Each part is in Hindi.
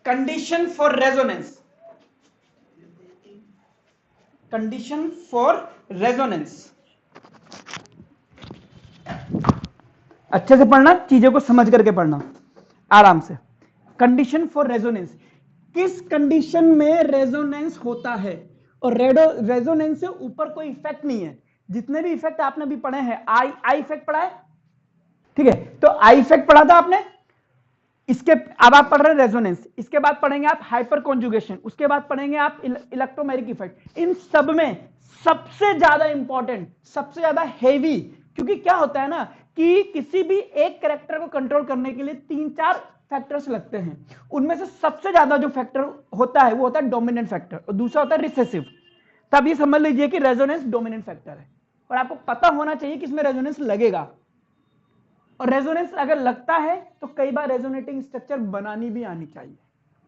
Condition for resonance, condition for resonance. अच्छे से पढ़ना, चीजों को समझ करके पढ़ना आराम से। कंडीशन फॉर रेजोनेंस, किस कंडीशन में रेजोनेंस होता है, और रेजोनेंस से ऊपर कोई इफेक्ट नहीं है। जितने भी इफेक्ट आपने भी पढ़े हैं, आई इफेक्ट पढ़ा है, ठीक है, तो आई इफेक्ट पढ़ा था आपने। इसके अब आप पढ़ रहे हैं रेजोनेंस, इसके बाद पढ़ेंगे आप हाइपर कॉन्जुगेशन, उसके बाद पढ़ेंगे आप इलेक्ट्रोमेरिक इफेक्ट। इन सब में सबसे ज्यादा इंपॉर्टेंट, सबसे ज्यादा हेवी, क्योंकि क्या होता है ना कि किसी भी एक कैरेक्टर को कंट्रोल करने के लिए 3-4 फैक्टर्स लगते हैं। उनमें से सबसे ज्यादा जो फैक्टर होता है वो होता है डोमिनेंट फैक्टर, और दूसरा होता है रिसेसिव। तब ये समझ लीजिए कि रेजोनेंस डोमिनेंट फैक्टर है, और आपको पता होना चाहिए कि इसमें रेजोनेंस लगेगा। और रेजोनेंस अगर लगता है तो कई बार रेजोनेटिंग स्ट्रक्चर बनानी भी आनी चाहिए।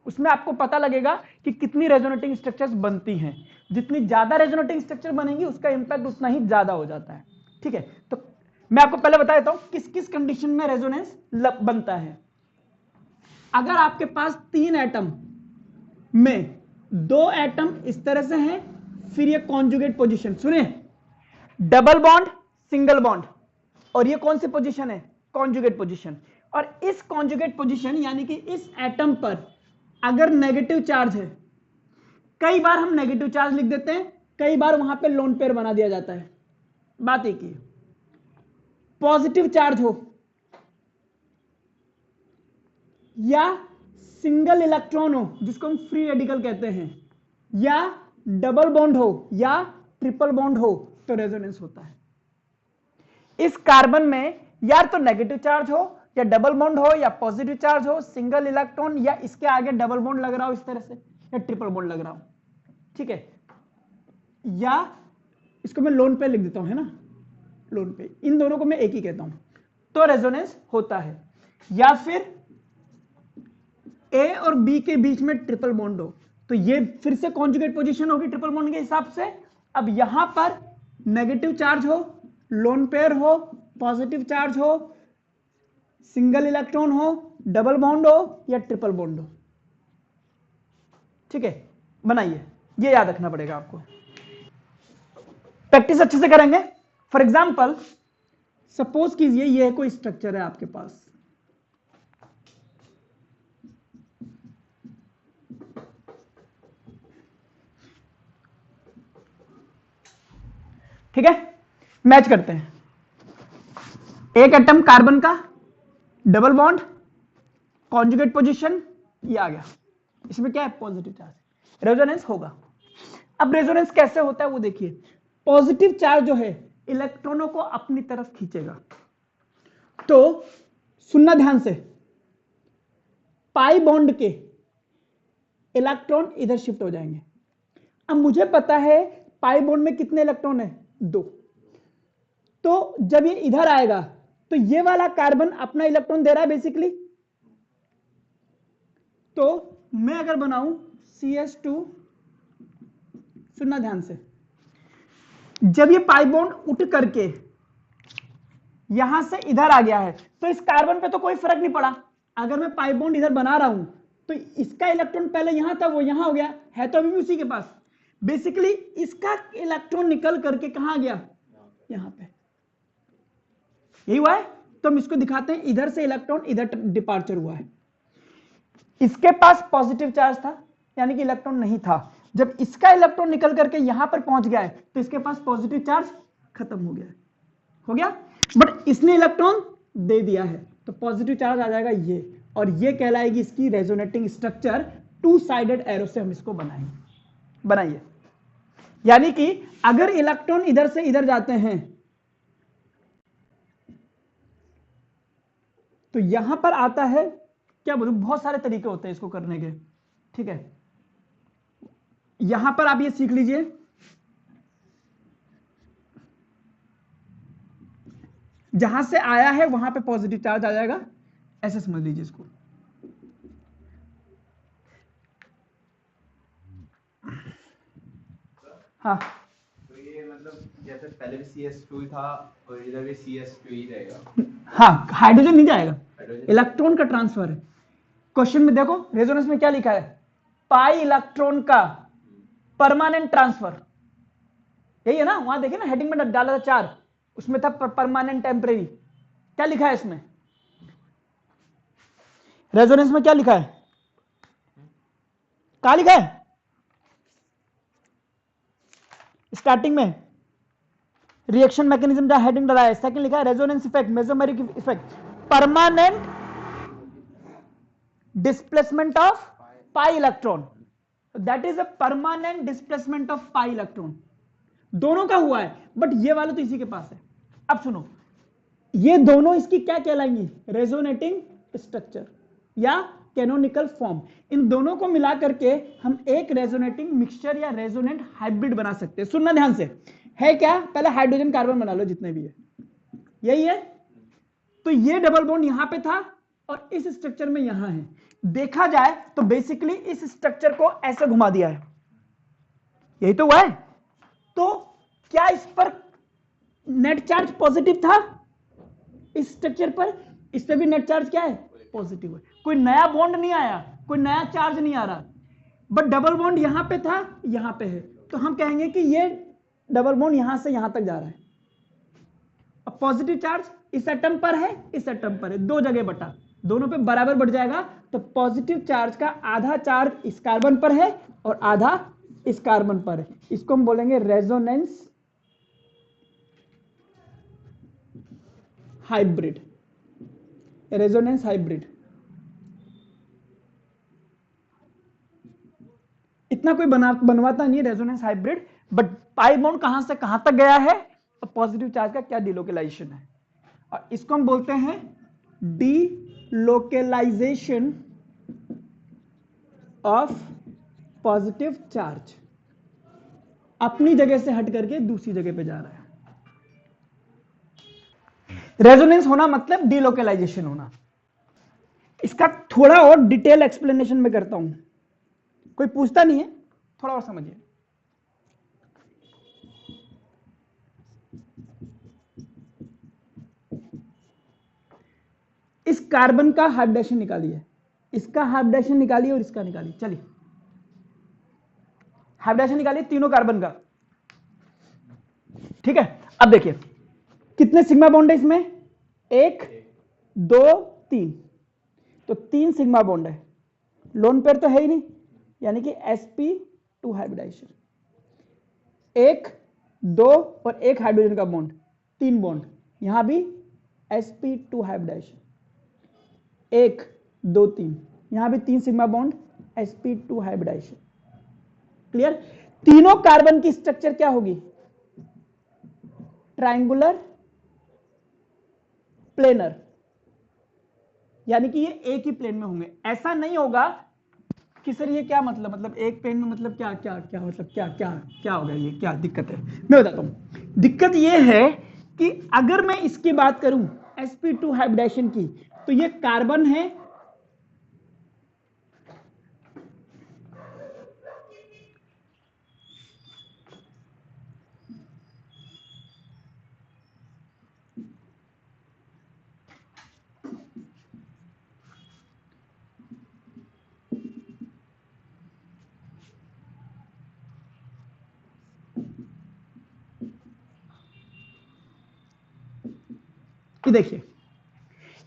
उसमें आपको पता लगेगा कि कितनी रेजोनेटिंग स्ट्रक्चर्स बनती हैं। जितनी ज्यादा रेजोनेटिंग स्ट्रक्चर बनेंगी उसका इंपैक्ट उतना ही ज्यादा हो जाता है, ठीक है। तो मैं आपको पहले बता देता हूं किस किस कंडीशन में रेजोनेंस बनता है। अगर आपके पास 3 एटम में 2 एटम इस तरह से हैं, फिर ये कॉन्जुगेट पोजीशन, सुने, डबल बॉन्ड, सिंगल बॉन्ड, और ये कौन सी पोजीशन है, कॉन्जुगेट पोजीशन। और इस कॉन्जुगेट पोजीशन यानी कि इस एटम पर अगर नेगेटिव चार्ज है, कई बार हम नेगेटिव चार्ज लिख देते हैं, कई बार वहां पे लोन पेयर बना दिया जाता है। बात एक ही, पॉजिटिव चार्ज हो या सिंगल इलेक्ट्रॉन हो जिसको हम फ्री रेडिकल कहते हैं, या डबल बॉन्ड हो या ट्रिपल बॉन्ड हो, तो रेजोनेंस होता है। इस कार्बन में यार तो नेगेटिव चार्ज हो या डबल बॉन्ड हो या पॉजिटिव चार्ज हो, सिंगल इलेक्ट्रॉन या इसके आगे डबल बॉन्ड लग रहा हो इस तरह से, या ट्रिपल बॉन्ड लग रहा हो, ठीक है, या इसको मैं लोन पे लिख देता हूं, है ना, लोन पे, इन दोनों को मैं एक ही कहता हूं, तो रेजोनेंस होता है। या फिर ए और बी के बीच में ट्रिपल बॉन्ड हो, तो ये फिर से कॉन्जुगेट पोजीशन होगी ट्रिपल बॉन्ड के हिसाब से। अब यहां पर नेगेटिव चार्ज हो, लोन पेयर हो, पॉजिटिव चार्ज हो, सिंगल इलेक्ट्रॉन हो, डबल बॉन्ड हो या ट्रिपल बॉन्ड हो, ठीक है, बनाइए, ये याद रखना पड़ेगा आपको, प्रैक्टिस अच्छे से करेंगे। फॉर एग्जाम्पल सपोज कीजिए ये कोई स्ट्रक्चर है आपके पास, ठीक है, मैच करते हैं। एक एटम कार्बन का, डबल बॉन्ड, कॉन्जुगेट पोजीशन, ये आ गया, इसमें क्या है, पॉजिटिव चार्ज, रेजोनेंस होगा। अब रेजोनेंस कैसे होता है वो देखिए, पॉजिटिव चार्ज जो है इलेक्ट्रॉनों को अपनी तरफ खींचेगा, तो सुनना ध्यान से, पाई बॉन्ड के इलेक्ट्रॉन इधर शिफ्ट हो जाएंगे। अब मुझे पता है पाई बॉन्ड में कितने इलेक्ट्रॉन है, 2, तो जब ये इधर आएगा तो ये वाला कार्बन अपना इलेक्ट्रॉन दे रहा है बेसिकली, तो मैं अगर बनाऊं CS2, सुनना ध्यान से, जब ये पाई बॉन्ड उठ करके यहां से इधर आ गया है तो इस कार्बन पे तो कोई फर्क नहीं पड़ा। अगर मैं पाई बॉन्ड इधर बना रहा हूं तो इसका इलेक्ट्रॉन पहले यहां था, वो यहां हो गया है, तो अभी भी उसी के पास, बेसिकली इसका इलेक्ट्रॉन निकल करके कहां गया, यहां पे, यही हुआ है। तो हम इसको दिखाते हैं, इधर से इलेक्ट्रॉन इधर डिपार्चर हुआ है, इसके पास पॉजिटिव चार्ज था यानी कि इलेक्ट्रॉन नहीं था, जब इसका इलेक्ट्रॉन निकल करके यहां पर पहुंच गया है तो इसके पास पॉजिटिव चार्ज खत्म हो गया, हो गया, बट इसने इलेक्ट्रॉन दे दिया है तो पॉजिटिव चार्ज आ जाएगा ये, और ये कहलाएगी इसकी रेजोनेटिंग स्ट्रक्चर। 2 साइडेड एरो से हम इसको बनाइए, यानी कि अगर इलेक्ट्रॉन इधर से इधर जाते हैं तो यहां पर आता है, क्या बोलूं, बहुत सारे तरीके होते हैं इसको करने के, ठीक है, यहां पर आप ये सीख लीजिए, जहां से आया है वहां पे पॉजिटिव चार्ज आ जाएगा, ऐसे समझ लीजिए इसको। हाँ, तो ये मतलब जैसे पहले भी CS2 था और इधर भी CS2 ही रहेगा। हाँ, हाइड्रोजन नहीं जाएगा, इलेक्ट्रॉन का ट्रांसफर है। क्वेश्चन में देखो रेजोनेंस में क्या लिखा है, पाई इलेक्ट्रॉन का परमानेंट ट्रांसफर, यही है ना, वहां देखिए ना हेडिंग में डाला था 4, उसमें था परमानेंट टेम्परेरी। क्या लिखा है इसमें, रेजोनेंस में क्या लिखा है, क्या लिखा है स्टार्टिंग में, रिएक्शन मैकेनिज्म का हेडिंग डाला है, सेकंड लिखा है resonance effect, mesomeric effect, permanent displacement of pi electron, that is a permanent displacement of pi electron, दोनों का हुआ है, बट ये वाला तो इसी के पास है। अब सुनो, ये दोनों इसकी क्या कहलाएंगी, रेजोनेटिंग स्ट्रक्चर या कैनोनिकल फॉर्म, इन दोनों को मिला करके हम एक रेजोनेटिंग मिक्सचर या रेजोनेंट हाइब्रिड बना सकते हैं। सुनना ध्यान से, है क्या, पहले हाइड्रोजन कार्बन बना लो जितने भी है, यही है, तो ये डबल बॉन्ड यहां पे था और इस स्ट्रक्चर में यहां है, देखा जाए तो बेसिकली इस स्ट्रक्चर को ऐसे घुमा दिया है, यही तो हुआ है, तो क्या इस पर नेट चार्ज पॉजिटिव था, इस स्ट्रक्चर पर, इस पे भी नेट चार्ज क्या है, पॉजिटिव है, कोई नया बॉन्ड नहीं आया, कोई नया चार्ज नहीं आ रहा, बट डबल बॉन्ड यहां पे था, यहां पे है, तो हम कहेंगे कि ये डबल बॉन्ड यहां से यहां तक जा रहा है, अब पॉजिटिव चार्ज इस एटम पर है, इस एटम पर है, दो जगह बटा, दोनों पे बराबर बढ़ जाएगा, तो पॉजिटिव चार्ज का आधा चार्ज इस कार्बन पर है और आधा इस कार्बन पर है, इसको हम बोलेंगे रेजोनेंस हाइब्रिड, रेजोनेंस हाइब्रिड। इतना कोई बनवाता नहीं resonance hybrid, but pi bond कहां से कहां तक गया है और पॉजिटिव चार्ज का क्या डिलोकेलाइजेशन है, और इसको हम बोलते हैं डिलोकेलाइजेशन ऑफ पॉजिटिव चार्ज, अपनी जगह से हट करके दूसरी जगह पे जा रहा है। रेजोनेंस होना मतलब डिलोकेलाइजेशन होना। इसका थोड़ा और डिटेल एक्सप्लेनेशन में करता हूं, कोई पूछता नहीं है, थोड़ा और समझिए। इस कार्बन का हाइब्रिडेशन निकालिए, इसका हाइब्रिडेशन निकालिए और इसका निकालिए, चलिए हाइब्रिडेशन निकालिए तीनों कार्बन का, ठीक है। अब देखिए कितने सिग्मा बॉन्ड है इसमें, 1 2 3, तो 3 सिग्मा बॉन्ड है, लोन पेयर तो है ही नहीं, यानी कि sp2 हाइब्रिडाइजेशन, 1 2 और 1 हाइड्रोजन का बॉन्ड, 3 बॉन्ड, यहां भी sp2 हाइब्रिडाइजेशन, 1 2 3, यहां भी 3 sigma bond, sp2 hybridisation, clear. तीनों कार्बन की स्ट्रक्चर क्या होगी, ट्रायंगुलर प्लेनर, यानी कि ये एक ही प्लेन में होंगे, ऐसा नहीं होगा कि सर ये क्या मतलब एक प्लेन में मतलब क्या क्या क्या मतलब क्या क्या क्या होगा, ये क्या दिक्कत है, मैं बताता हूं। दिक्कत ये है कि अगर मैं इसकी बात करूं sp2 हाइब्रिडेशन की, तो ये कार्बन है, कि देखिए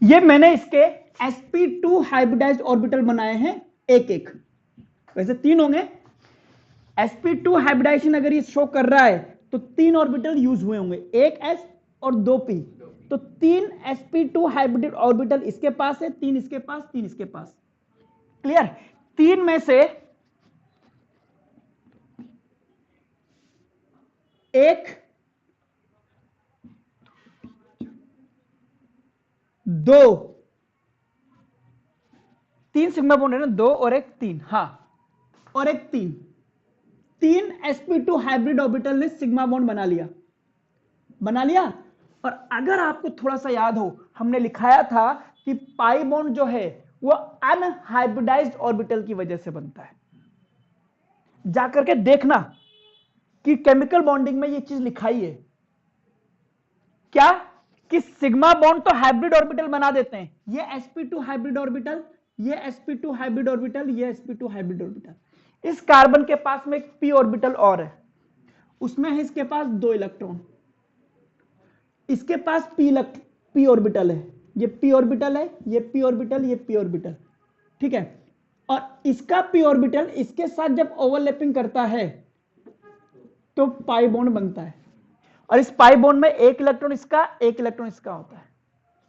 ये मैंने इसके sp2 हाइब्रिडाइज्ड ऑर्बिटल बनाए हैं एक एक, वैसे 3 होंगे, sp2 हाइब्रिडाइजेशन अगर ये शो कर रहा है तो 3 ऑर्बिटल यूज हुए होंगे, एक s और 2 p, तो 3 sp2 हाइब्रिड ऑर्बिटल इसके पास है, 3 इसके पास, 3 इसके पास, क्लियर। 3 में से एक 2 3 सिग्मा बॉन्ड है ना, 2 और एक 3, हाँ, और एक 3 sp2 हाइब्रिड ऑर्बिटल ने सिग्मा बॉन्ड बना लिया। और अगर आपको थोड़ा सा याद हो, हमने लिखाया था कि पाई बॉन्ड जो है वो अनहाइब्रिडाइज्ड ऑर्बिटल की वजह से बनता है, जाकर के देखना कि केमिकल बॉन्डिंग में ये चीज लिखाई है क्या, कि सिग्मा बॉन्ड तो हाइब्रिड ऑर्बिटल बना देते हैं, ये sp2 हाइब्रिड ऑर्बिटल ये sp2 हाइब्रिड ऑर्बिटल, ये sp2 हाइब्रिड ऑर्बिटल। इस कार्बन के पास में एक p ऑर्बिटल और है, उसमें है इसके पास 2 इलेक्ट्रॉन, इसके पास p ऑर्बिटल है, ये p ऑर्बिटल है, ये p ऑर्बिटल, ये p ऑर्बिटल, ठीक है। और इसका p ऑर्बिटल इसके साथ जब ओवरलैपिंग करता है तो पाई बॉन्ड बनता है, और इस पाई बॉन्ड में एक इलेक्ट्रॉन इसका, एक इलेक्ट्रॉन इसका होता है।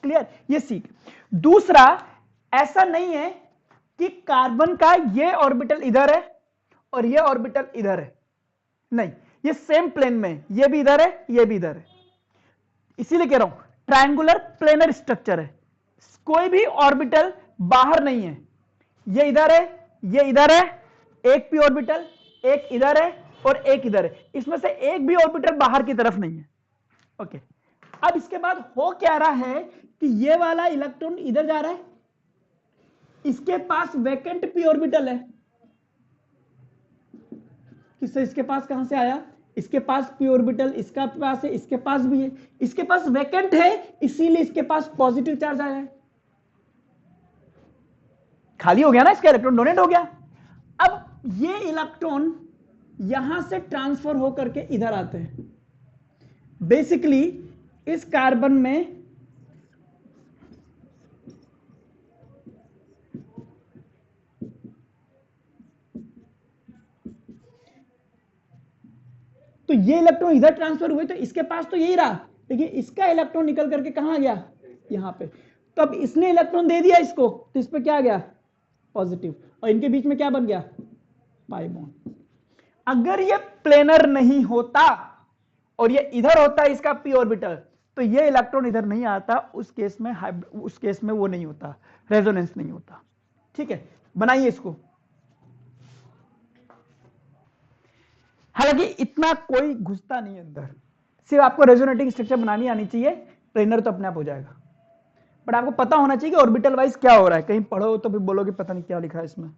क्लियर, ये सीख। दूसरा, ऐसा नहीं है कि कार्बन का ये ऑर्बिटल इधर है और ये ऑर्बिटल इधर है, नहीं, ये सेम प्लेन में, ये भी इधर है, ये भी इधर है, इसीलिए कह रहा हूं ट्रायंगुलर प्लेनर स्ट्रक्चर है, कोई भी ऑर्बिटल बाहर नहीं है, ये इधर है, ये इधर है, एक p ऑर्बिटल, एक इधर है और एक इधर है, इसमें से एक भी ऑर्बिटल बाहर की तरफ नहीं है। ओके, अब इसके बाद हो क्या रहा है कि ये वाला इलेक्ट्रॉन इधर जा रहा है, इसके पास वैकेंट p ऑर्बिटल है, किससे, इसके पास कहां से आया, इसके पास p ऑर्बिटल, इसका पास है, इसके पास भी है, इसके पास वैकेंट है, इसीलिए इसके पास पॉजिटिव चार्ज आया है, खाली हो गया ना, इसका इलेक्ट्रॉन डोनेट हो गया। अब ये इलेक्ट्रॉन यहां से ट्रांसफर होकर के इधर आते हैं, बेसिकली इस कार्बन में तो ये इलेक्ट्रॉन इधर ट्रांसफर हुए, तो इसके पास तो यही रहा, लेकिन इसका इलेक्ट्रॉन निकल करके कहां गया, यहां पे, तो अब इसने इलेक्ट्रॉन दे दिया इसको, तो इस पे क्या आ गया, पॉजिटिव, और इनके बीच में क्या बन गया, पाई बॉन्ड। अगर ये प्लेनर नहीं होता और ये इधर होता इसका p ऑर्बिटल, तो ये इलेक्ट्रॉन इधर नहीं आता, उस केस में वो नहीं होता, रेजोनेंस नहीं होता। ठीक है, बनाइए इसको। हालांकि इतना कोई घुसता नहीं अंदर, सिर्फ आपको रेजोनेटिंग स्ट्रक्चर बनानी आनी चाहिए, प्लेनर तो अपने आप हो जाएगा, बट आपको पता होना चाहिए कि ऑर्बिटल वाइज क्या हो रहा है, कहीं पढ़ो तो फिर बोलोगे पता नहीं क्या लिखा है इसमें।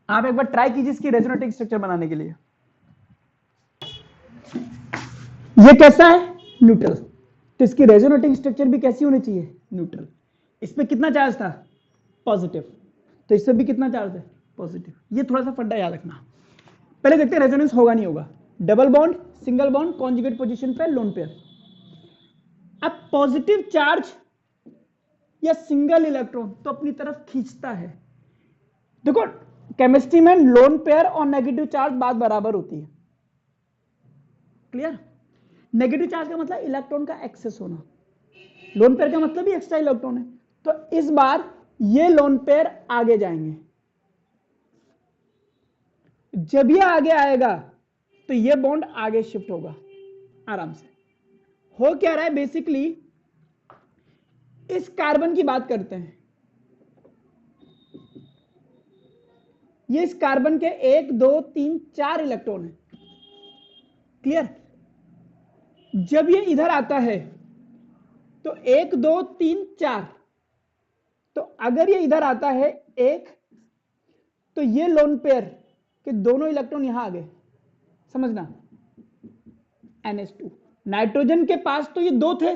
आप एक बार ट्राई कीजिए इसकी रेजोनेटिंग स्ट्रक्चर बनाने के लिए। ये कैसा है, न्यूट्रल, तो इसकी रेजोनेटिंग स्ट्रक्चर भी कैसी होनी चाहिए, न्यूट्रल। इसमें कितना चार्ज था, पॉजिटिव, तो इससे भी कितना चार्ज है, पॉजिटिव। ये थोड़ा सा फंडा याद रखना। पहले देखते हैं रेजोनेंस होगा नहीं होगा। Double bond, single bond, conjugate position पे, लोन पेयर। अब पॉजिटिव चार्ज या सिंगल इलेक्ट्रॉन तो अपनी तरफ खींचता है। देखो केमिस्ट्री में लोन पेयर और नेगेटिव चार्ज बात बराबर होती है, क्लियर। नेगेटिव चार्ज का मतलब इलेक्ट्रॉन का एक्सेस होना, लोन पेयर का मतलब ही एक्स्ट्रा इलेक्ट्रॉन है। तो इस बार ये लोन पेयर आगे जाएंगे, जब ये आगे आएगा तो ये बॉन्ड आगे शिफ्ट होगा आराम से। हो क्या रहा है, बेसिकली इस कार्बन की बात करते हैं, ये इस कार्बन के 1 2 3 4 इलेक्ट्रॉन है, क्लियर। जब ये इधर आता है तो 1 2 3 4, तो अगर ये इधर आता है 1, तो ये लोन पेयर के दोनों इलेक्ट्रॉन यहां आ गए, समझना, NH2। नाइट्रोजन के पास तो ये 2 थे,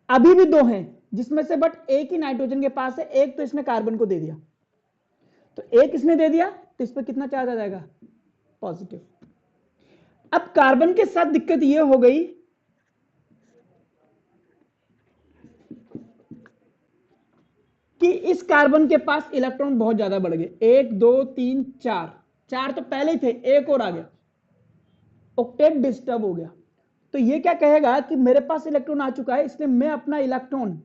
अभी भी 2 हैं, जिसमें से बट एक ही नाइट्रोजन के पास है, एक तो इसने कार्बन को दे दिया, तो एक इसने दे दिया, तो इस पर कितना चार्ज आ जाएगा, पॉजिटिव। अब कार्बन के साथ दिक्कत ये हो गई कि इस कार्बन के पास इलेक्ट्रॉन बहुत ज्यादा बढ़ गए, 1 2 3 4, 4 तो पहले ही थे, एक और आ गया, ऑक्टेट डिस्टर्ब हो गया। तो ये क्या कहेगा कि मेरे पास इलेक्ट्रॉन आ चुका है, इसलिए मैं अपना इलेक्ट्रॉन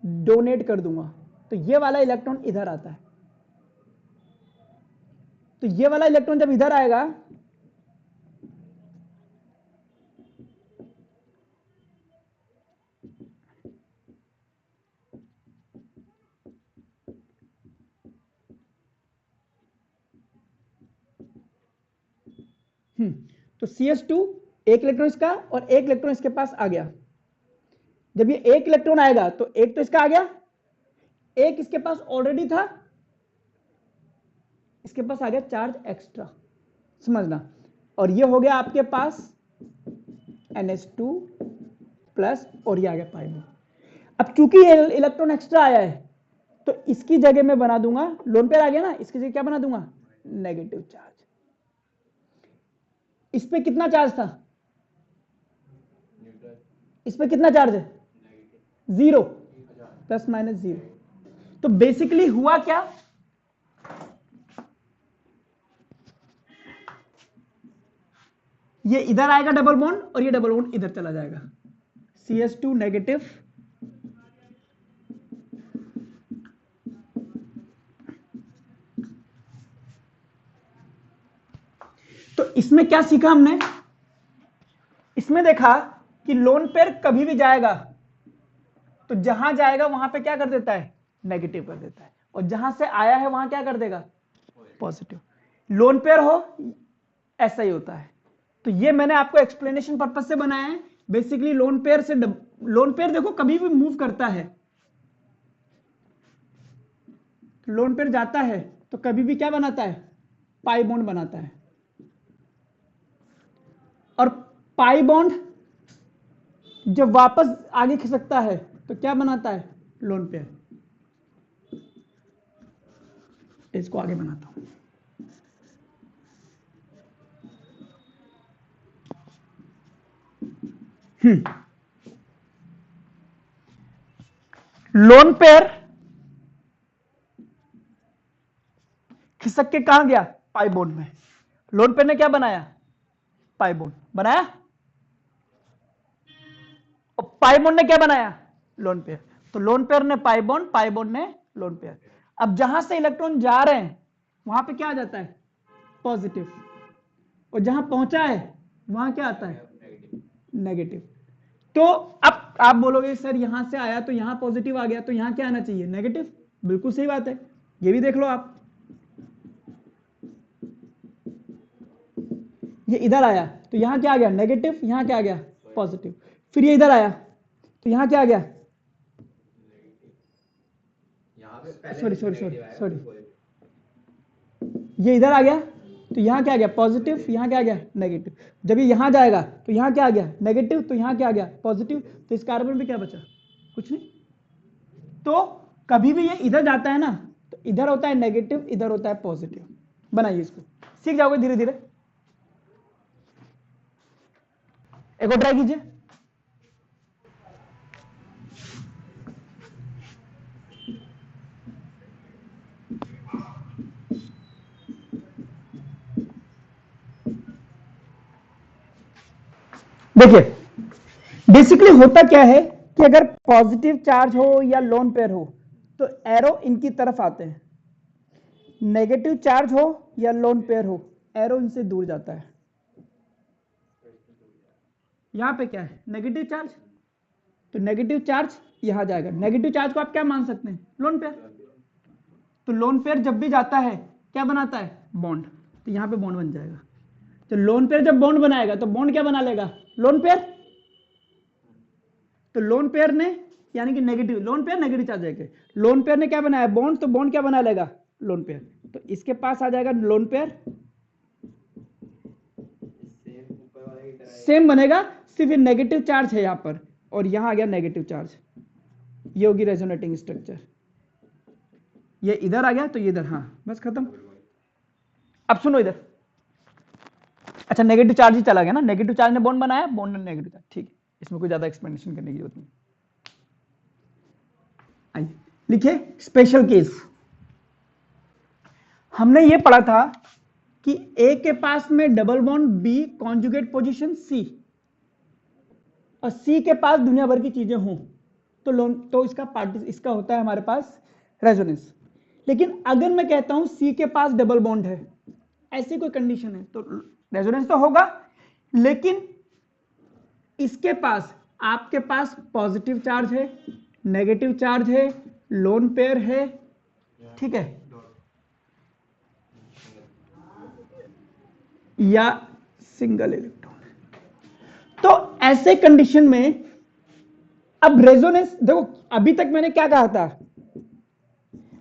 डोनेट कर दूंगा, तो ये वाला इलेक्ट्रॉन इधर आता है। तो ये वाला इलेक्ट्रॉन जब इधर आएगा तो CS2 एक इलेक्ट्रॉन इसका और एक इलेक्ट्रॉन इसके पास आ गया। जब ये एक इलेक्ट्रॉन आएगा तो एक तो इसका आ गया, एक इसके पास ऑलरेडी था, इसके पास आ गया चार्ज एक्स्ट्रा, समझना। और ये हो गया आपके पास NH2 प्लस और ये आ गया पाई बॉन्ड। अब चूंकि ये इलेक्ट्रॉन एक्स्ट्रा आया है तो इसकी जगह मैं बना दूंगा, लोन पेयर आ गया ना, इसकी जगह क्या बना दूंगा, नेगेटिव चार्ज। इस पे कितना चार्ज था, इस पे कितना चार्ज है, 0, प्लस माइनस 0। तो बेसिकली हुआ क्या, ये इधर आएगा डबल बॉन्ड और ये डबल बॉन्ड इधर चला जाएगा, CH2 नेगेटिव, तो इसमें क्या सीखा हमने, इसमें देखा कि लोन पेयर कभी भी जाएगा तो जहां जाएगा वहां पे क्या कर देता है, नेगेटिव कर देता है, और जहां से आया है वहां क्या कर देगा, पॉजिटिव। लोन पेयर हो ऐसा ही होता है। तो ये मैंने आपको एक्सप्लेनेशन पर्पज से बनाया है। बेसिकली लोन पेयर से लोन पेयर देखो कभी भी मूव करता है, लोन पेयर जाता है तो कभी भी क्या बनाता है, पाई बॉन्ड बनाता है, और पाई बॉन्ड जब वापस आगे खिसकता है तो क्या बनाता है, लोन पेयर। इसको आगे बनाता हूं, लोन पेयर खिसक के कहां गया, पाई बॉन्ड में। लोन पेयर ने क्या बनाया, पाई बॉन्ड बनाया, और पाई बॉन्ड ने क्या बनाया, लोन पेयर। तो लोन पेयर ने पाई बॉन्ड, पाई बॉन्ड ने लोन पेयर। अब जहां से इलेक्ट्रॉन जा रहे हैं वहां पे क्या आ जाता है, पॉजिटिव, और जहां पहुंचा है वहां क्या आता है, नेगेटिव। तो अब आप बोलोगे सर यहां से आया तो यहां पॉजिटिव आ गया, तो यहां क्या आना चाहिए, नेगेटिव। बिल्कुल सही बात है, ये भी देख लो आप, ये इधर आया तो यहां क्या आ गया, नेगेटिव, यहां क्या आ गया, पॉजिटिव। फिर ये इधर आया तो यहां क्या आ गया, सॉरी, ये इधर आ गया तो यहां क्या आ गया, पॉजिटिव, यहां क्या आ गया, नेगेटिव। जब ये यहां जाएगा तो यहां क्या आ गया, नेगेटिव, तो यहां क्या आ गया, पॉजिटिव। तो इस कार्बन में क्या बचा, कुछ नहीं। तो कभी भी ये इधर जाता है ना तो इधर होता है नेगेटिव, इधर होता है पॉजिटिव। बनाइए इसको, सीख जाओगे धीरे धीरे। एक और ट्राई कीजिए, देखिए बेसिकली होता क्या है कि अगर पॉजिटिव चार्ज हो या लोन पेयर हो तो एरो इनकी तरफ आते हैं, नेगेटिव चार्ज हो या लोन पेयर हो एरो इनसे दूर जाता है। यहां पे क्या है, नेगेटिव चार्ज, तो नेगेटिव चार्ज यहां जाएगा। नेगेटिव चार्ज को आप क्या मान सकते हैं, लोन पेयर। तो लोन पेयर जब भी जाता है क्या बनाता है, बॉन्ड, तो यहां पे बॉन्ड बन जाएगा। तो लोन पेयर जब बॉन्ड बनाएगा तो बॉन्ड क्या बना लेगा, लोन पेयर। तो लोन पेयर ने यानी कि negative, lone pair negative charge है, लोन पेयर ने क्या बनाया, बॉन्ड, तो बॉन्ड क्या बना लेगा, लोन पेयर। तो इसके पास आ जाएगा लोन पेयर, सेम बनेगा, सिर्फ ये नेगेटिव चार्ज है यहां पर और यहां आ गया नेगेटिव चार्ज। ये होगी रेजोनेटिंग स्ट्रक्चर, ये इधर आ गया तो ये इधर, हाँ बस खत्म। अब सुनो इधर, अच्छा नेगेटिव चार्ज ही चला गया ना, नेगेटिव चार्ज ने बॉन्ड बनाया, बॉन्ड ने नेगेटिव चार्ज, ठीक है, इसमें कोई ज्यादा एक्सप्लेनेशन करने की जरूरत नहीं। आइए लिखिए स्पेशल केस। हमने ये पढ़ा था कि ए के पास में double bond B conjugate position C, और सी के पास दुनिया भर की चीजें हों तो इसका होता है हमारे पास रेजोनेंस। लेकिन अगर मैं कहता हूं सी के पास डबल बॉन्ड है, ऐसी कोई कंडीशन है, तो रेजोनेंस तो होगा, लेकिन इसके पास, आपके पास पॉजिटिव चार्ज है, नेगेटिव चार्ज है, लोन पेयर है, ठीक है, या सिंगल इलेक्ट्रॉन। तो ऐसे कंडीशन में अब रेजोनेंस देखो, अभी तक मैंने क्या कहा था,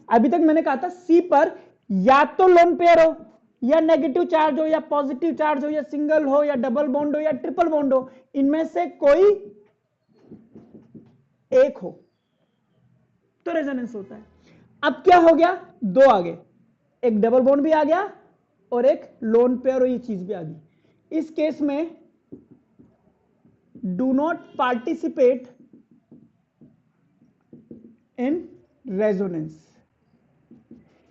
अभी तक मैंने कहा था सी पर या तो लोन पेयर हो या नेगेटिव चार्ज हो या पॉजिटिव चार्ज हो या सिंगल हो या डबल बॉन्ड हो या ट्रिपल बॉन्ड हो, इनमें से कोई एक हो तो रेजोनेंस होता है। अब क्या हो गया, दो आ गए, एक डबल बॉन्ड भी आ गया और एक लोन पेयर और ये चीज भी आ गई। इस केस में do not participate in resonance,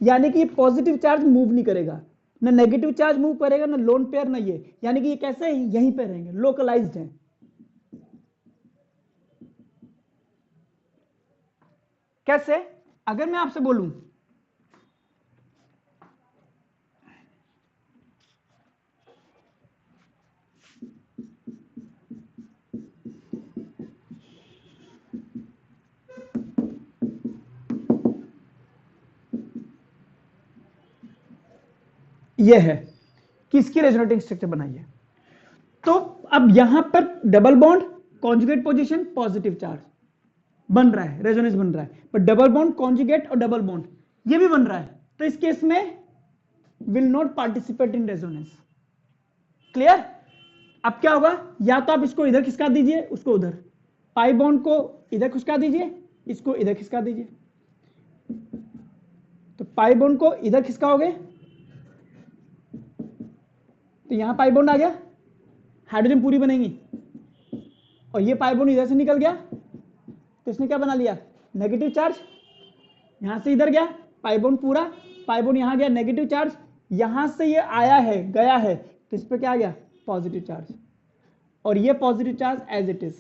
यानी कि पॉजिटिव चार्ज मूव नहीं करेगा, ना नेगेटिव चार्ज मूव करेगा, ना लोन पेयर, ना ये, यानी कि ये कैसे यहीं पे रहेंगे, लोकलाइज्ड हैं। कैसे, अगर मैं आपसे बोलूं ये है कि इसकी रेजोनेटिंग स्ट्रक्चर बनाई है, तो अब यहां पर double bond conjugate position positive charge बन रहा है, रेजोनेंस बन रहा है, पर डबल बॉन्ड कॉन्जुगेट और डबल बॉन्ड ये भी बन रहा है, तो इस केस में will not participate in resonance. Clear? अब क्या होगा, या तो आप इसको इधर खिसका दीजिए, उसको उधर, पाई बॉन्ड को इधर खिसका दीजिए, इसको इधर खिसका दीजिए, तो पाई बॉन्ड को इधर खिसकाओगे तो यहां पाई बॉन्ड आ गया, हाइड्रोजन पूरी बनेगी, और ये पाई बॉन्ड इधर से निकल गया तो इसने क्या बना लिया, नेगेटिव चार्ज, यहां से इधर गया पाई बॉन्ड पूरा, पाई बॉन्ड यहां गया नेगेटिव चार्ज, यहां से ये आया है गया है तो इस पे क्या आ गया, पॉजिटिव चार्ज, और ये positive charge as it is,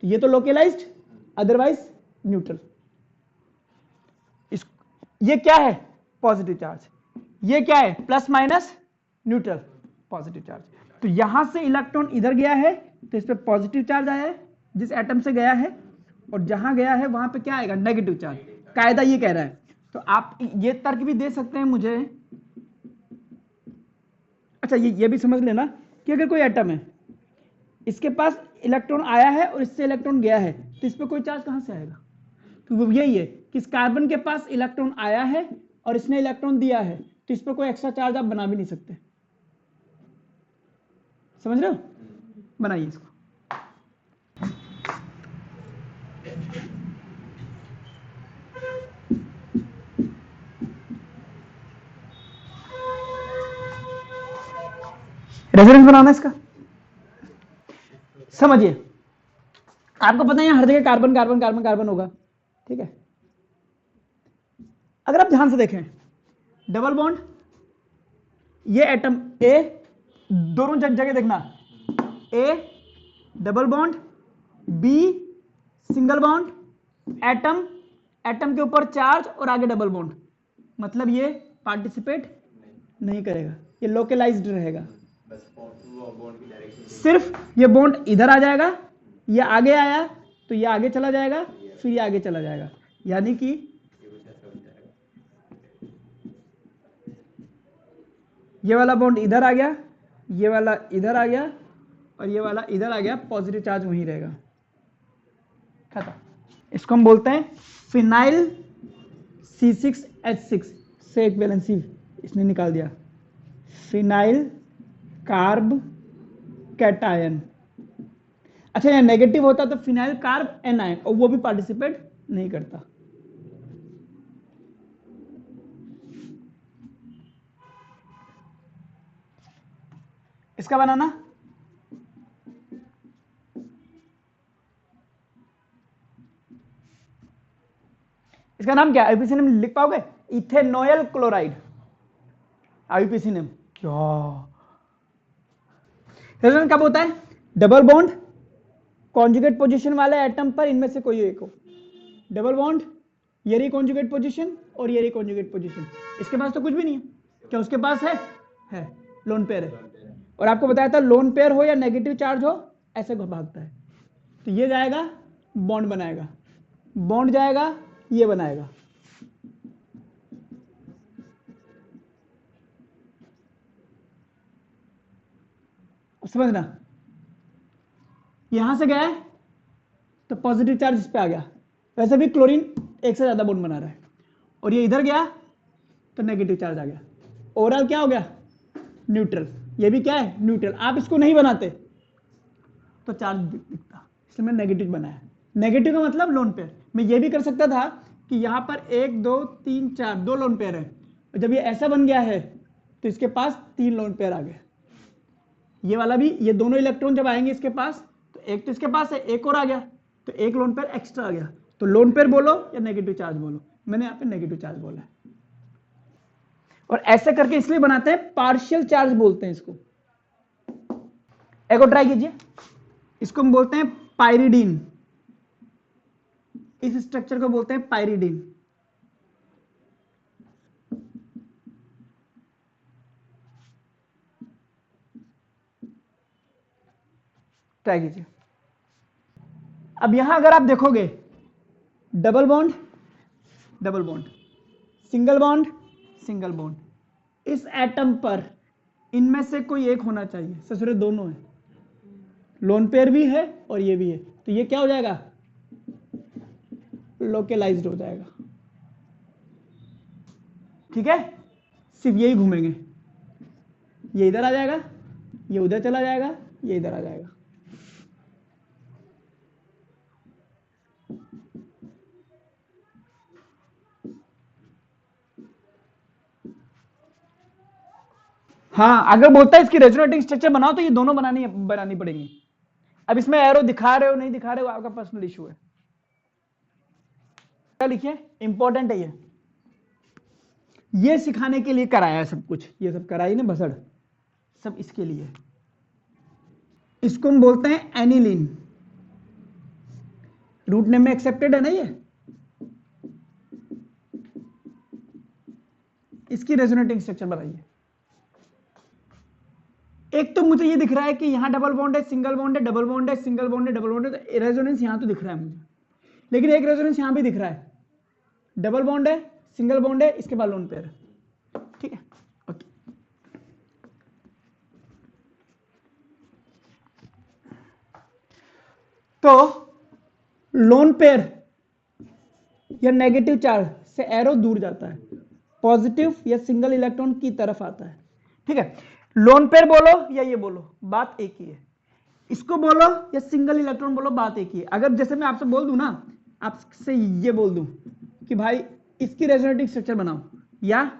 तो ये तो लोकलाइज्ड, अदरवाइज न्यूट्रल। ये क्या है, पॉजिटिव चार्ज, ये क्या है, plus minus neutral, positive charge, तो यहां से इलेक्ट्रॉन इधर गया है तो इस पे पॉजिटिव चार्ज आया है जिस एटम से गया है, और जहां गया है वहां पे क्या आएगा, नेगेटिव चार्ज, कायदा ये कह रहा है। तो आप ये तर्क भी दे सकते हैं मुझे, अच्छा ये भी समझ लेना कि अगर कोई एटम है, इसके पास इलेक्ट्रॉन आया है और इससे इलेक्ट्रॉन गया है, तो इस पे कोई चार्ज कहां से आएगा, तो वो यही है कि इस कार्बन के पास इलेक्ट्रॉन आया है और इसने इलेक्ट्रॉन दिया है, तो इस पे कोई एक्स्ट्रा चार्ज आप बना भी नहीं सकते। समझ रहे हो, बनाइए इसको। रेजोनेंस बनाना इसका, समझिए, आपको पता है हर जगह कार्बन कार्बन कार्बन कार्बन होगा, ठीक है। अगर आप ध्यान से देखें, डबल बॉन्ड, ये एटम ए, दोनों जगह देखना, A double bond, B single bond, atom, atom के ऊपर चार्ज और आगे डबल बॉन्ड, मतलब ये पार्टिसिपेट नहीं करेगा, ये लोकलाइज्ड रहेगा, सिर्फ ये बॉन्ड इधर आ जाएगा, ये आगे आया तो ये आगे चला जाएगा, फिर ये आगे चला जाएगा, यानी कि ये वाला बॉन्ड इधर आ गया, ये वाला इधर आ गया और ये वाला इधर आ गया, पॉजिटिव चार्ज वहीं रहेगा, खत्म। इसको हम बोलते हैं फिनाइल C6H6 से एक वैलेंसी इसने निकाल दिया, फिनाइल कार्ब कैटायन। अच्छा, यह नेगेटिव होता तो फिनाइल कार्ब एनायन, और वो भी पार्टिसिपेट नहीं करता। इसका बनाना, इसका नाम क्या है, आईपीसी नेम लिख पाओगे, इथेनॉयल क्लोराइड, आईपीसी नेम क्या। रेजोनेंस कब होता है, डबल बॉन्ड कॉन्जुगेट पोजीशन वाले एटम पर इनमें से कोई एक हो, डबल बॉन्ड ये रही कॉन्जुगेट पोजीशन और ये रही कॉन्जुगेट पोजीशन, इसके पास तो कुछ भी नहीं है, क्या उसके पास है लोन पेयर है, और आपको बताया था लोन पेयर हो या नेगेटिव चार्ज हो ऐसे भागता है, तो ये जाएगा बॉन्ड बनाएगा, बॉन्ड जाएगा ये बनाएगा, समझना, यहां से गया है तो पॉजिटिव चार्ज इस पे आ गया, वैसे भी क्लोरीन एक से ज्यादा बॉन्ड बना रहा है, और ये इधर गया तो नेगेटिव चार्ज आ गया, ओवरऑल क्या हो गया, न्यूट्रल। ये भी क्या है, न्यूट्रल। आप इसको नहीं बनाते तो चार्ज दिखता, इसलिए मैंने नेगेटिव बनाया। नेगेटिव का मतलब लोन पेयर। मैं ये भी कर सकता था कि यहां पर 1 2 3 4 2 लोन पेयर है, और जब ये ऐसा बन गया है तो इसके पास 3 लोन पेयर आ गए। ये वाला भी, ये दोनों इलेक्ट्रॉन जब आएंगे इसके पास, तो एक तो इसके पास है, एक और आ गया, तो एक लोन पेयर एक्स्ट्रा आ गया। तो लोन पेयर बोलो या नेगेटिव चार्ज बोलो, मैंने यहाँ पे नेगेटिव चार्ज बोला है। और ऐसे करके इसलिए बनाते हैं, पार्शियल चार्ज बोलते हैं इसको। एक और ट्राई कीजिए, इसको हम बोलते हैं पाइरिडीन। इस स्ट्रक्चर को बोलते हैं पाइरिडीन। ट्राई कीजिए। अब यहां अगर आप देखोगे, double bond double bond, single bond single bond, इस एटम पर इनमें से कोई एक होना चाहिए। ससुरे दोनों है, लोन पेयर भी है और ये भी है, तो ये क्या हो जाएगा, लोकलाइज्ड हो जाएगा। ठीक है, सिर्फ यही घूमेंगे, ये इधर आ जाएगा, ये उधर चला जाएगा, ये इधर आ जाएगा। हाँ, अगर बोलता है इसकी रेजोनेटिंग स्ट्रक्चर बनाओ तो ये दोनों बनानी पड़ेंगी। अब इसमें एरो दिखा रहे हो नहीं दिखा रहे हो, आपका पर्सनल इशू है। क्या लिखिए, इंपॉर्टेंट है ये सिखाने के लिए कराया है सब कुछ, ये सब कराई ना भसड़, सब इसके लिए। इसको हम बोलते हैं एनिलीन। रूट नेम में एक्सेप्टेड है ना ये। इसकी रेजोनेटिंग स्ट्रक्चर बताइए। एक तो मुझे ये दिख रहा है कि यहां डबल बॉन्ड है, सिंगल बॉन्ड है, डबल बॉन्ड है, सिंगल बॉन्ड है, डबल बॉन्ड है, तो रेजोनेंस यहां तो दिख रहा है मुझे, लेकिन एक रेजोनेंस यहां भी दिख रहा है, डबल बॉन्ड है, सिंगल बॉन्ड है, इसके बाद लोन पेयर है। ठीक है, ओके। तो लोन पेयर या नेगेटिव चार्ज से एरो दूर जाता है, पॉजिटिव या सिंगल इलेक्ट्रॉन की तरफ आता है। ठीक है, लोन पेयर बोलो या ये बोलो, बात एक ही है। इसको बोलो या सिंगल इलेक्ट्रॉन बोलो, बात एक ही है। अगर जैसे मैं आपसे बोल दूं ना, आपसे ये बोल दूं कि भाई इसकी रेजोनेटिंग स्ट्रक्चर बनाओ या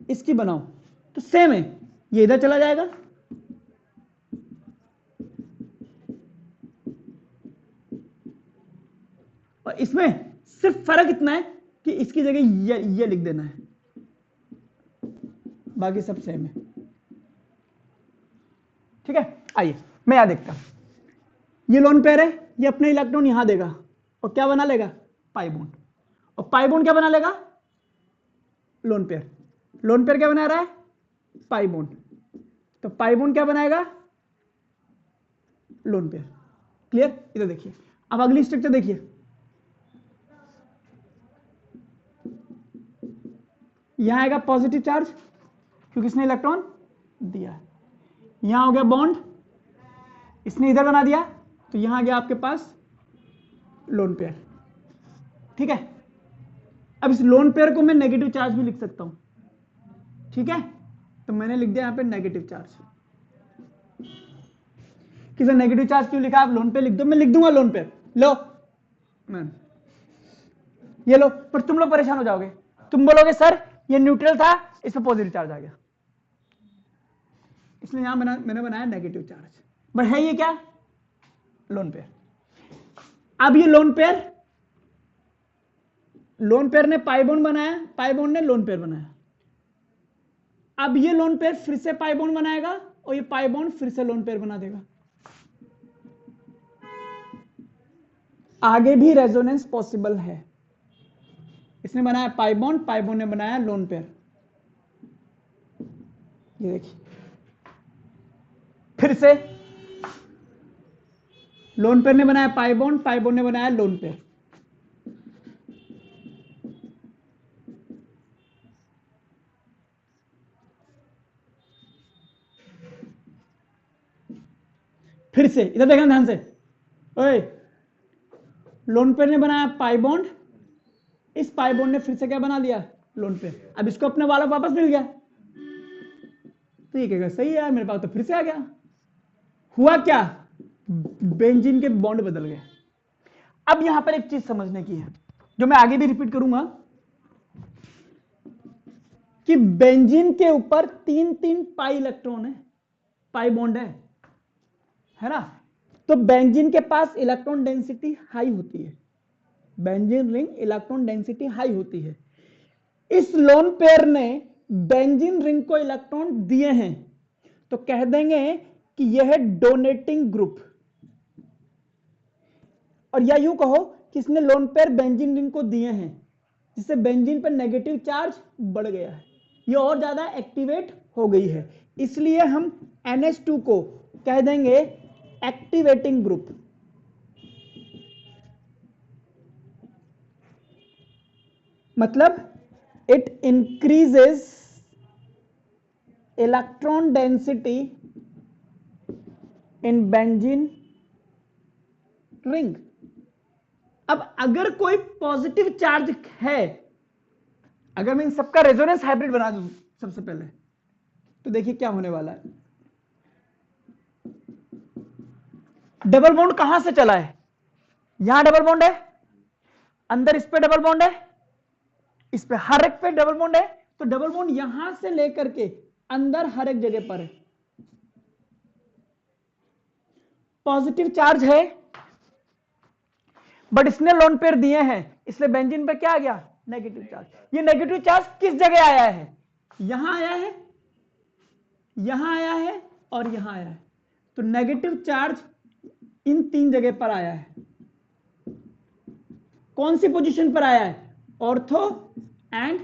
इसकी बनाओ, तो सेम है, ये इधर चला जाएगा, और इसमें सिर्फ फर्क इतना है कि इसकी जगह ये लिख देना है, बाकी सब सेम है। ठीक है, आइए मैं यहां देखता हूं। ये लोन पेयर है, ये अपने इलेक्ट्रॉन यहां देगा और क्या बना लेगा, पाई बॉन्ड, और पाई बॉन्ड क्या बना लेगा, लोन पेयर। लोन पेयर क्या बना रहा है, पाई बॉन्ड, तो पाई बॉन्ड क्या बनाएगा, लोन पेयर। क्लियर, इधर देखिए। अब अगली स्ट्रक्चर देखिए, यहां आएगा पॉजिटिव चार्ज क्योंकि इसने इलेक्ट्रॉन दिया, यहां हो गया बॉन्ड, इसने इधर बना दिया, तो यहां आ गया आपके पास लोन पेयर। ठीक है, अब इस लोन पेयर को मैं नेगेटिव चार्ज भी लिख सकता हूं। ठीक है, तो मैंने लिख दिया यहां पे नेगेटिव चार्ज। किसी नेगेटिव चार्ज क्यों लिखा, आप लोन पेयर लिख दो, मैं लिख दूंगा लोन पेयर। लो मैं ये लो, पर तुम लोग परेशान हो जाओगे, तुम बोलोगे सर ये न्यूट्रल था, इस पर पॉजिटिव चार्ज आ गया, इसलिए यहां मैंने बनाया नेगेटिव चार्ज, बट है ये क्या, लोन पेयर। अब ये लोन पेयर ने पाई बॉन्ड बनाया, पाई बॉन्ड ने लोन पेयर बनाया। अब ये लोन पेयर फिर से पाई बॉन्ड बनाएगा और ये पाई बॉन्ड फिर से लोन पेयर बना देगा। आगे भी रेजोनेंस पॉसिबल है। इसने बनाया पाई बॉन्ड ने बनाया लोन पेयर। ये देखिए, फिर से लोन पेयर ने बनाया पाई बॉन्ड ने बनाया लोन पेयर। फिर से इधर देखना ध्यान से, ओए, लोन पेयर ने बनाया पाई बॉन्ड, इस पाई बॉन्ड ने फिर से क्या बना लिया, लोन पेयर। अब इसको अपने वाला वापस मिल गया, तो ये कहेगा सही है यार, मेरे पास तो फिर से आ गया। हुआ क्या, बेंजीन के बॉन्ड बदल गए। अब यहां पर एक चीज समझने की है, जो मैं आगे भी रिपीट करूंगा, कि बेंजीन के ऊपर 3 पाई इलेक्ट्रॉन है, पाई बॉन्ड है ना। तो बेंजीन के पास इलेक्ट्रॉन डेंसिटी हाई होती है, benzene ring electron density high होती है। इस लोन पेयर ने बेंजीन रिंग को इलेक्ट्रॉन दिए हैं, तो कह देंगे कि यह है डोनेटिंग ग्रुप। और या यूं कहो कि इसने लोन पेयर बेंजीन रिंग को दिए हैं, जिससे बेंजीन पर नेगेटिव चार्ज बढ़ गया है, ये और ज्यादा एक्टिवेट हो गई है, इसलिए हम NH2 को कह देंगे एक्टिवेटिंग ग्रुप। मतलब it increases electron density in benzene ring. अब अगर कोई पॉजिटिव चार्ज है, अगर मैं इन सबका रेजोनेंस हाइब्रिड बना दूं सबसे पहले, तो देखिए क्या होने वाला है। डबल बॉन्ड कहां से चला है, यहां डबल बॉन्ड है, अंदर इस पे डबल बॉन्ड है, इस पे हर एक पे डबल बॉन्ड है, तो डबल बॉन्ड यहां से लेकर के अंदर हर एक जगह पर है, पॉजिटिव चार्ज है, बट इसने लोन पेयर दिए हैं, इसलिए बेंजीन पे क्या आ गया, नेगेटिव चार्ज। ये नेगेटिव चार्ज किस जगह आया है, यहां आया है, यहां आया है और यहां आया है। तो नेगेटिव चार्ज इन 3 जगह पर आया है। कौन सी पोजीशन पर आया है, ऑर्थो एंड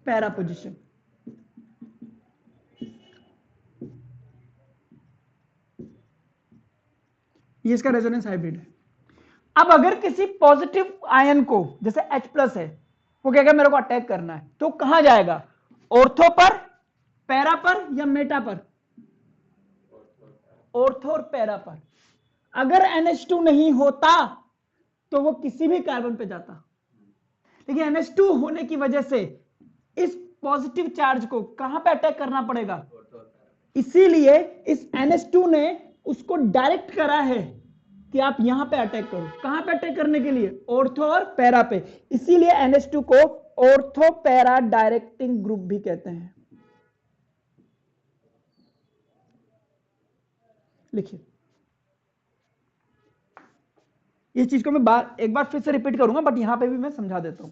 पैरा पोजीशन। ये इसका रेजोनेंस हाइब्रिड है। अब अगर किसी पॉजिटिव आयन को, जैसे H+ है, वो कहेगा मेरे को अटैक करना है, तो कहां जाएगा, ऑर्थो पर, पैरा पर या मेटा पर, ऑर्थो और पैरा पर। अगर NH2 नहीं होता तो वो किसी भी कार्बन पे जाता, लेकिन NH2 होने की वजह से इस पॉजिटिव चार्ज को कहां पे अटैक करना पड़ेगा, इसीलिए इस NH2 ने उसको डायरेक्ट करा है कि आप यहां पे अटैक करो। कहां पे अटैक करने के लिए, ऑर्थो और पैरा पे, इसीलिए NH2 को ऑर्थो पैरा डायरेक्टिंग ग्रुप भी कहते हैं। लिखिए, इस चीज को मैं एक बार फिर से रिपीट करूंगा, बट यहां पे भी मैं समझा देता हूं।